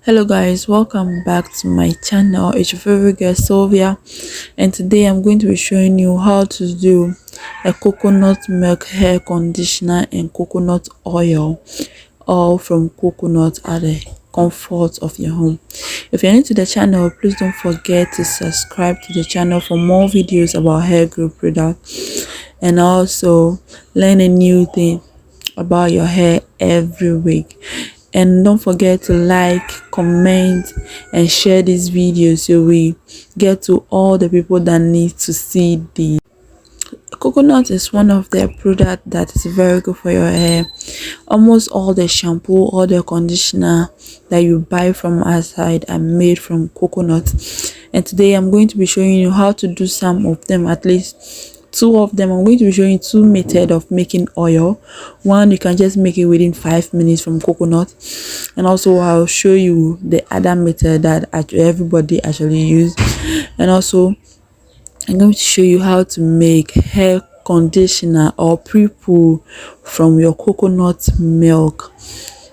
Hello guys, welcome back to my channel. It's your favorite girl Sylvia, and today I'm going to be showing you how to do a coconut milk hair conditioner and coconut oil, all from coconut at the comfort of your home. If you're new to the channel, please don't forget to subscribe to the channel for more videos about hair growth products and also learn a new thing about your hair every week. And don't forget to like, comment and share this video so we get to all the people that need to see the coconut. Is one of the products that is very good for your hair. Almost all the shampoo, all the conditioner that you buy from outside are made from coconut, and today I'm going to be showing you how to do some of them, at least two of them. I'm going to be showing you two methods of making oil. One, you can just make it within 5 minutes from coconut, and also I'll show you the other method that everybody actually use. And also I'm going to show you how to make hair conditioner or pre-poo from your coconut milk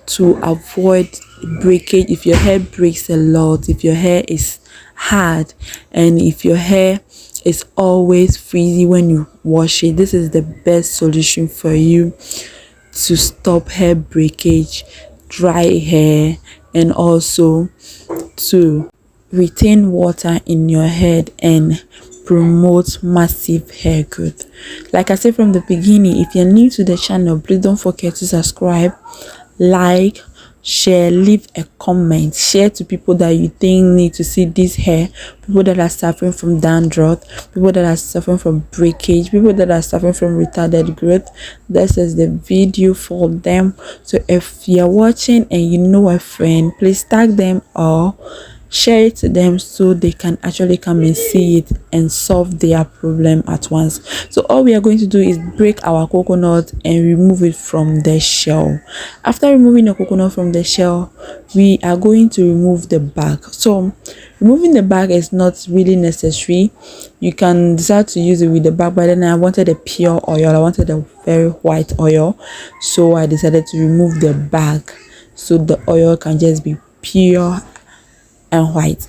to avoid breakage if your hair breaks a lot, if your hair is hard, and if your hair is always frizzy when you wash it. This is the best solution for you to stop hair breakage, dry hair, and also to retain water in your head and promote massive hair growth. Like I said from the beginning, if you're new to the channel, please don't forget to subscribe, like, share, leave a comment, share to people that you think need to see this hair, people that are suffering from dandruff, people that are suffering from breakage, people that are suffering from retarded growth. This is the video for them. So if you're watching and you know a friend, please tag them or share it to them so they can actually come and see it and solve their problem at once. So all we are going to do is break our coconut and remove it from the shell. After removing the coconut from the shell, we are going to remove the bark. So removing the bark is not really necessary. You can decide to use it with the bark, but then I wanted a pure oil. I wanted a very white oil, so I decided to remove the bark so the oil can just be pure and white.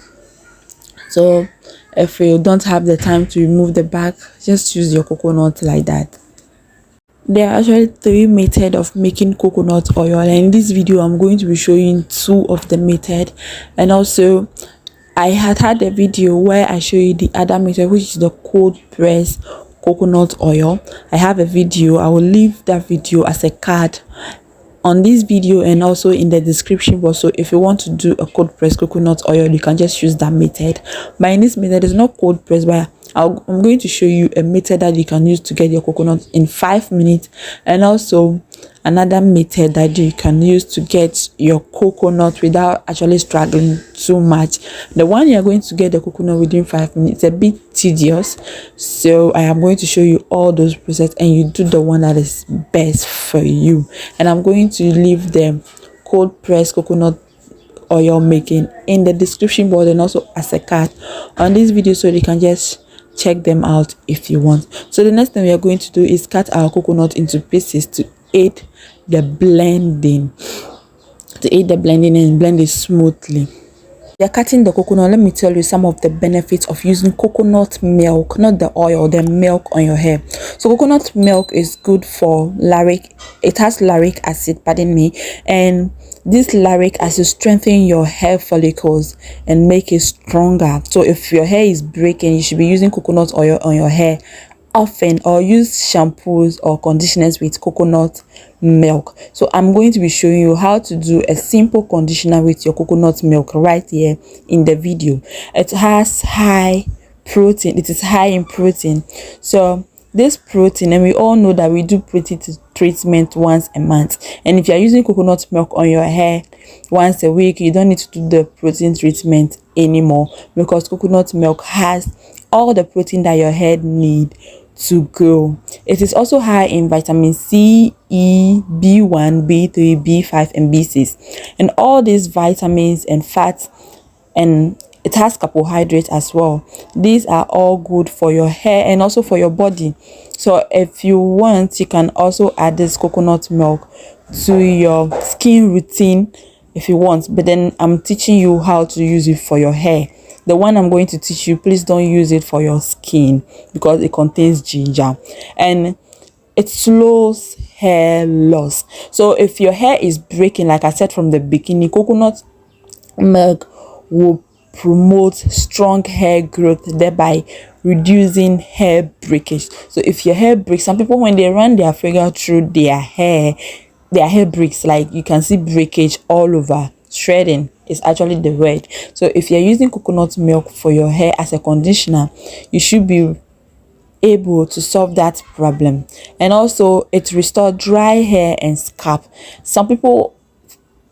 So if you don't have the time to remove the bark, just use your coconut like that. There are actually three methods of making coconut oil, and in this video I'm going to be showing two of the method. And also I had a video where I show you the other method, which is the cold press coconut oil. I have a video. I will leave that video as a card on this video and also in the description box. So if you want to do a cold press coconut oil, you can just use that method. But in this method, it's not cold press, but I'm going to show you a method that you can use to get your coconut in 5 minutes, and also another method that you can use to get your coconut without actually struggling too much. The one you are going to get the coconut within 5 minutes is a bit tedious, so I am going to show you all those process and you do the one that is best for you. And I'm going to leave the cold press coconut oil making in the description box and also as a card on this video, so you can just check them out if you want. So the next thing we are going to do is cut our coconut into pieces to aid the blending, and blend it smoothly. You're cutting the coconut. Let me tell you some of the benefits of using coconut milk, not the oil, the milk on your hair. So coconut milk is good for lauric. It has lauric acid, pardon me, and this lauric acid strengthens your hair follicles and make it stronger. So if your hair is breaking, you should be using coconut oil on your hair often, or use shampoos or conditioners with coconut milk. So I'm going to be showing you how to do a simple conditioner with your coconut milk right here in the video. It has high protein. It is high in protein. So this protein, and we all know that we do protein treatment once a month, and if you're using coconut milk on your hair once a week, you don't need to do the protein treatment anymore, because coconut milk has all the protein that your hair need to grow. It is also high in vitamin C, E, B1, B3, B5 and B6, and all these vitamins and fats, and it has carbohydrates as well. These are all good for your hair and also for your body. So if you want, you can also add this coconut milk to your skin routine if you want, but then I'm teaching you how to use it for your hair. The one I'm going to teach you, please don't use it for your skin because it contains ginger and it slows hair loss. So if your hair is breaking, like I said from the beginning, coconut milk will promote strong hair growth, thereby reducing hair breakage. So if your hair breaks, some people when they run their finger through their hair breaks, like you can see breakage all over. Shredding is actually the word. So if you're using coconut milk for your hair as a conditioner, you should be able to solve that problem. And also it restores dry hair and scalp. Some people,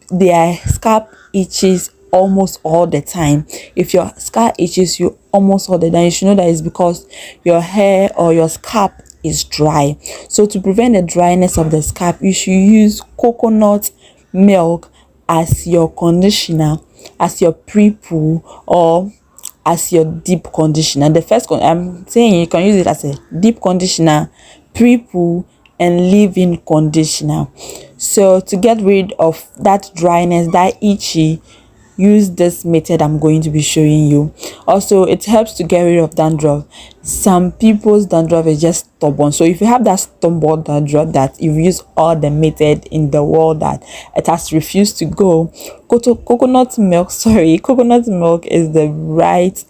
their scalp itches almost all the time. If your scalp itches you almost all the time, you should know that it's because your hair or your scalp is dry. So to prevent the dryness of the scalp, you should use coconut milk as your conditioner, as your pre-poo, or as your deep conditioner. The first I'm saying you can use it as a deep conditioner, pre-poo, and leave-in conditioner. So to get rid of that dryness, that itchy, use this method I'm going to be showing you. Also, it helps to get rid of dandruff. Some people's dandruff is just stubborn. So if you have that stubborn dandruff that you've used all the method in the world that it has refused to go, coconut milk is the right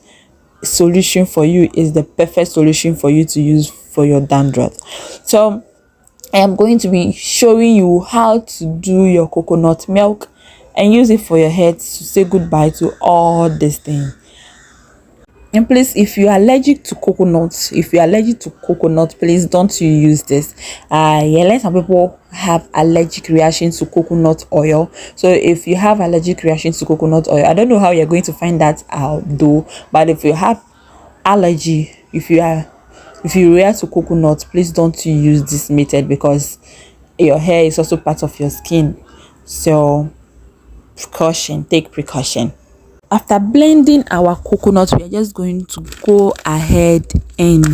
solution for you, is the perfect solution for you to use for your dandruff. So I am going to be showing you how to do your coconut milk and use it for your head to say goodbye to all these things. And please, if you are allergic to coconut, please don't use this. Yeah, some people have allergic reactions to coconut oil. So if you have allergic reactions to coconut oil, I don't know how you're going to find that out though, but if you have allergy, if you react to coconut, please don't use this method because your hair is also part of your skin. So take precaution. After blending our coconut, we are just going to go ahead and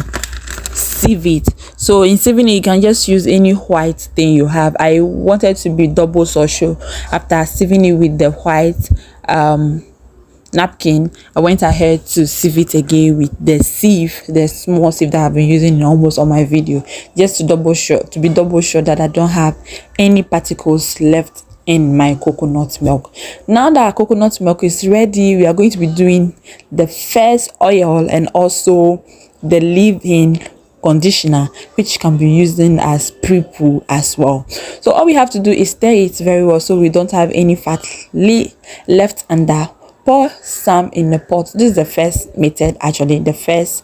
sieve it. So in sieving it, you can just use any white thing you have. I wanted to be double social. After sieving it with the white napkin, I went ahead to sieve it again with the small sieve that I've been using in almost all my video, just to be double sure that I don't have any particles left in my coconut milk. Now that our coconut milk is ready, we are going to be doing the first oil and also the leave-in conditioner, which can be used as pre-poo as well. So all we have to do is stir it very well so we don't have any fat left under. Pour some in the pot. This is the first method, actually the first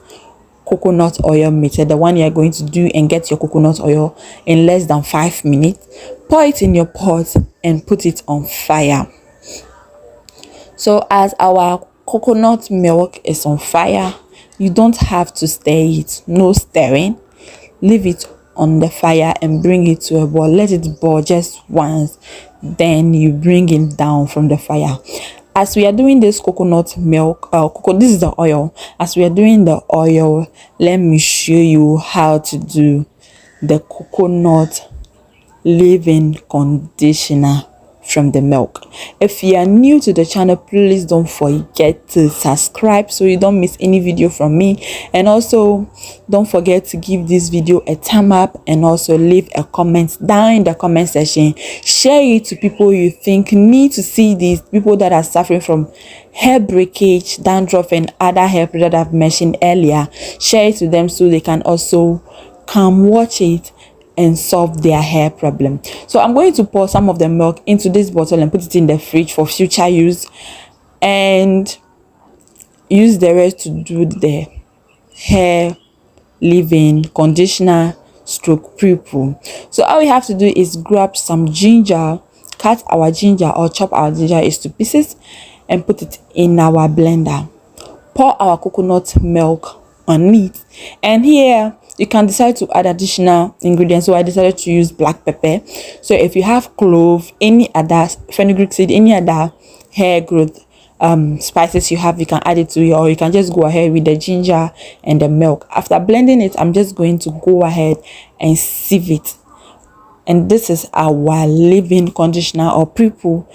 coconut oil method, the one you are going to do and get your coconut oil in less than 5 minutes. Pour it in your pot and put it on fire. So as our coconut milk is on fire, you don't have to stir it, no stirring. Leave it on the fire and bring it to a boil. Let it boil just once, then you bring it down from the fire. As we are doing this coconut milk, this is the oil. As we are doing the oil, let me show you how to do the coconut leave-in conditioner from the milk. If you are new to the channel, please don't forget to subscribe so you don't miss any video from me, and also don't forget to give this video a thumb up and also leave a comment down in the comment section. Share it to people you think need to see this, people that are suffering from hair breakage, dandruff, and other hair products that I've mentioned earlier. Share it to them so they can also come watch it and solve their hair problem. So I'm going to pour some of the milk into this bottle and put it in the fridge for future use, and use the rest to do the hair leave-in conditioner stroke pre-poo. So all we have to do is grab some ginger, cut our ginger or chop our ginger into pieces and put it in our blender. Pour our coconut milk on it, and here you can decide to add additional ingredients. So I decided to use black pepper. So if you have clove, any other fenugreek seed, any other hair growth spices you have, you can add it to it, or you can just go ahead with the ginger and the milk. After blending it, I'm just going to go ahead and sieve it. And this is our leave-in conditioner or pre-poo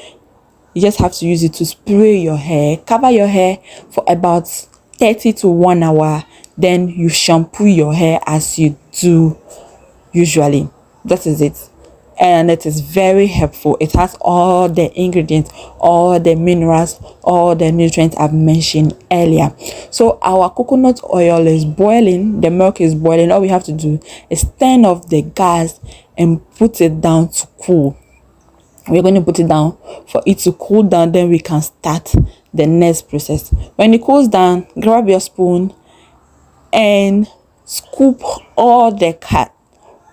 you just have to use it to spray your hair. Cover your hair for about 30 to 1 hour, then you shampoo your hair as you do usually. That is it, and it is very helpful. It has all the ingredients, all the minerals, all the nutrients I've mentioned earlier. So our coconut oil is boiling, the milk is boiling. All we have to do is turn off the gas and put it down to cool. We're going to put it down for it to cool down, then we can start the next process. When it cools down, grab your spoon and scoop all the cat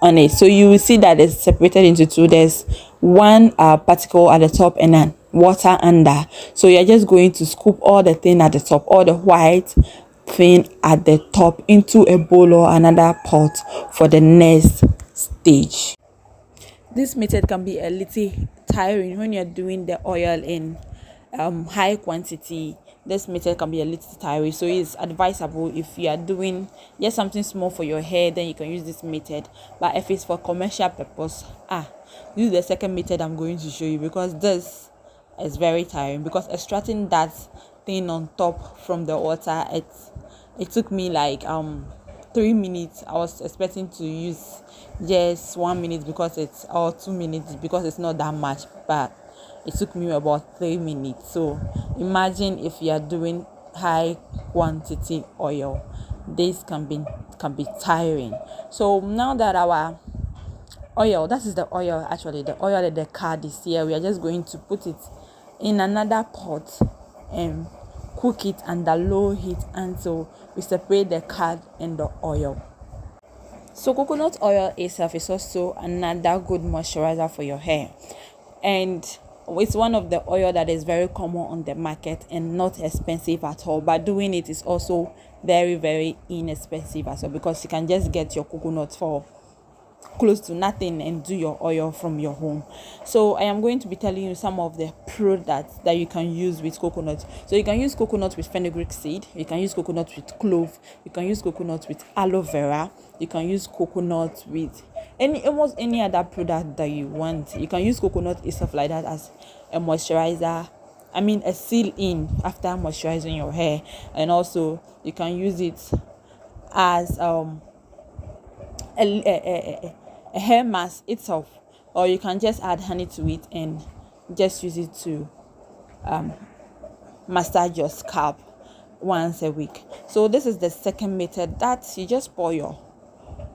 on it. So you will see that it's separated into two. There's one particle at the top and then water under. So you're just going to scoop all the thing at the top, all the white thing at the top, into a bowl or another pot for the next stage. This method can be a little tiring when you're doing the oil in high quantity. This method can be a little tiring, so it's advisable if you are doing just something small for your hair, then you can use this method. But if it's for commercial purpose, this is the second method I'm going to show you, because this is very tiring. Because extracting that thing on top from the water, it took me like 3 minutes. I was expecting to use just 1 minute because it's, or 2 minutes because it's not that much, but it took me about 3 minutes. So imagine if you are doing high quantity oil, this can be tiring. So now that our oil, that is the oil, actually the oil that the card is here, we are just going to put it in another pot and cook it under low heat until we separate the card and the oil. So coconut oil itself is also another good moisturizer for your hair, and it's one of the oil that is very common on the market and not expensive at all. But doing it is also very, very inexpensive as well, because you can just get your coconut for close to nothing and do your oil from your home. So I am going to be telling you some of the products that you can use with coconut. So you can use coconut with fenugreek seed, you can use coconut with clove, you can use coconut with aloe vera, you can use coconut with almost any other product that you want. You can use coconut and stuff like that as a moisturizer, a seal in after moisturizing your hair. And also you can use it as a hair mask itself, or you can just add honey to it and just use it to massage your scalp once a week. So this is the second method, that you just pour your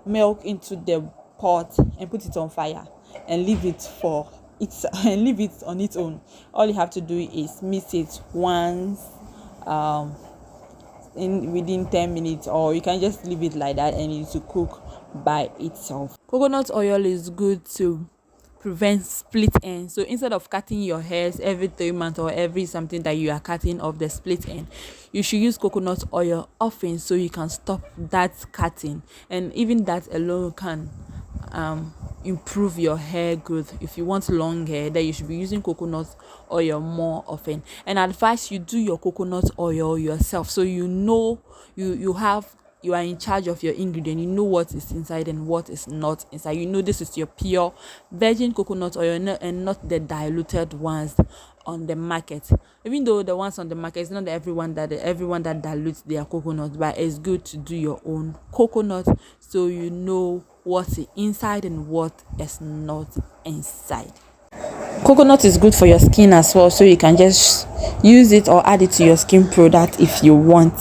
milk into the pot and put it on fire and leave it on its own. All you have to do is mix it once within 10 minutes, or you can just leave it like that and it will cook by itself. Coconut oil is good to prevent split ends. So instead of cutting your hairs every 3 months or every something that you are cutting off the split end, you should use coconut oil often so you can stop that cutting. And even that alone can improve your hair growth. If you want long hair, then you should be using coconut oil more often. And I advise you do your coconut oil yourself, so you know you are in charge of your ingredient. You know what is inside and what is not inside. You know this is your pure virgin coconut oil and not the diluted ones on the market. Even though the ones on the market, it's not everyone that dilutes their coconut, but it's good to do your own coconut so you know what is inside and what is not inside. Coconut is good for your skin as well, so you can just use it or add it to your skin product if you want,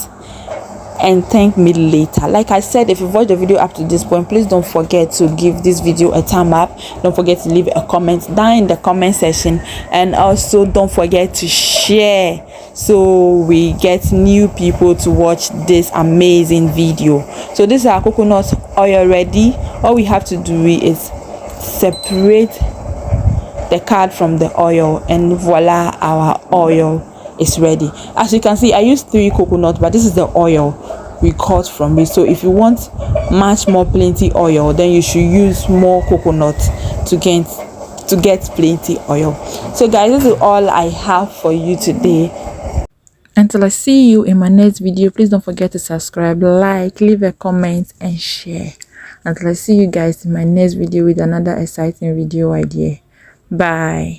and thank me later. Like I said, if you've watched the video up to this point, please don't forget to give this video a thumb up. Don't forget to leave a comment down in the comment section, and also don't forget to share so we get new people to watch this amazing video. So this is our coconut oil ready. All we have to do is separate the card from the oil, and voila, our oil is ready. As you can see, I used 3 coconuts, but this is the oil we cut from it. So if you want much more plenty oil, then you should use more coconut to get plenty oil. So guys, this is all I have for you today. Until I see you in my next video, please don't forget to subscribe, like, leave a comment and share. Until I see you guys in my next video with another exciting video idea. Bye.